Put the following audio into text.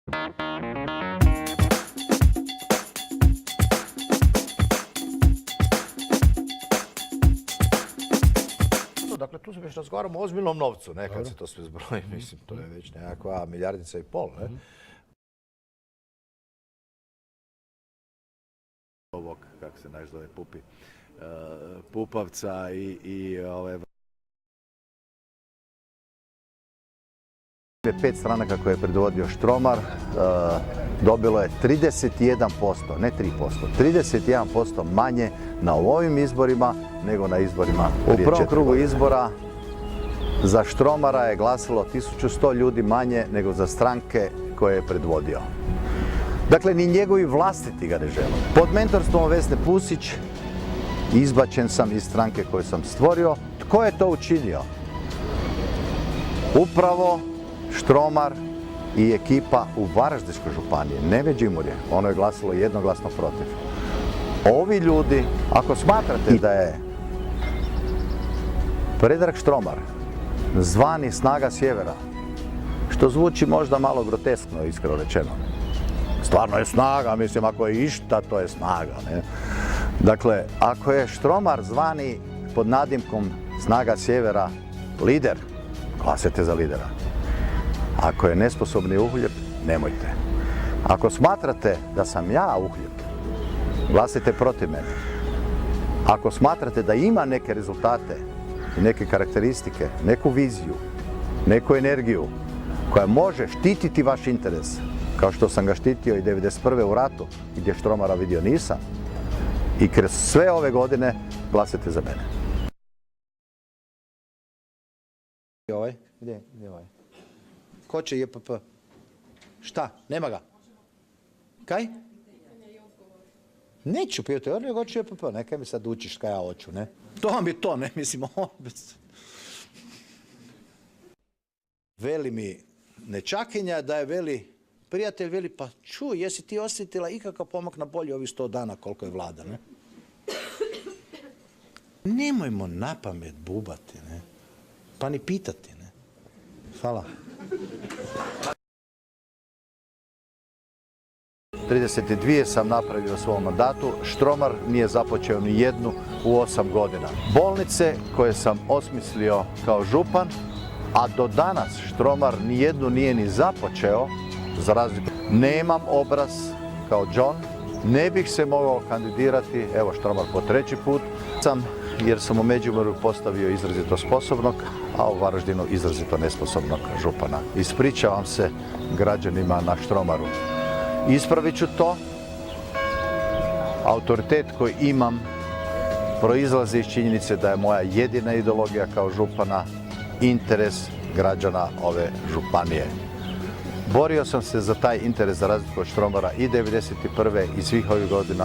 Dakle, tu se već razgovaramo o ozbiljnom novcu, ne, kad se to sve zbroji, mislim, to je već nekakva milijardica i pol, ne? Ovog, kako se naš zove, Pupovca i ove... 5 stranaka koje je predvodio Štromar dobilo je 31%, ne 3%, 31% manje na ovim izborima nego na izborima. U prvom krugu izbora za Štromara je glasilo 1100 ljudi manje nego za stranke koje je predvodio. Dakle, ni njegovi vlastiti ga ne žele. Pod mentorstvom Vesne Pusić izbačen sam iz stranke koju sam stvorio. Tko je to učinio? Upravo Štromar i ekipa u Varaždinskoj županiji, ne Međimurje, ono je glasilo jednoglasno protiv. Ovi ljudi, ako smatrate da je Predrag Štromar zvani Snaga Sjevera, što zvuči možda malo groteskno, iskreno rečeno. Stvarno je snaga, mislim, ako je išta, to je snaga, ne? Dakle, ako je Štromar zvani pod nadimkom Snaga Sjevera lider, glasajte za lidera. Ako je nesposobni uhljeb, nemojte. Ako smatrate da sam ja uhljeb, glasajte protiv mene. Ako smatrate da ima neke rezultate i neke karakteristike, neku viziju, neku energiju koja može štititi vaš interes, kao što sam ga štitio i 1991. u ratu, gdje Štromara vidio nisam, i kroz sve ove godine glasajte za mene. Gdje je ovaj? Ko će JPP? Šta? Nema ga? Kaj? Neću pijeti, on je hoće JPP, nekaj mi sad učiš kaj ja hoću, ne? To vam je to, ne, mislim, Veli mi nečakinja da je veli, prijatelj veli, pa čuj, jesi ti osjetila ikakav pomak na bolje ovih 100 dana koliko je vlada, ne? Nemojmo na pamet bubati, ne? Pa ni pitati, ne? Hvala. 32 sam napravio u svom mandatu, Štromar nije započeo ni jednu u 8 godina. Bolnice koje sam osmislio kao župan, a do danas Štromar ni jednu nije ni započeo, za razliku. Nemam obraz kao John, ne bih se mogao kandidirati, evo Štromar po 3. put sam, jer sam u Međimurju postavio izrazito sposobnog, a u Varaždinu izrazito nesposobnog župana. Ispričavam se građanima na Štromaru. Ispravit ću to. Autoritet koji imam proizlazi iz činjenice da je moja jedina ideologija kao župana interes građana ove županije. Borio sam se za taj interes za razliku od Štromara i 1991. i svih ovih godina.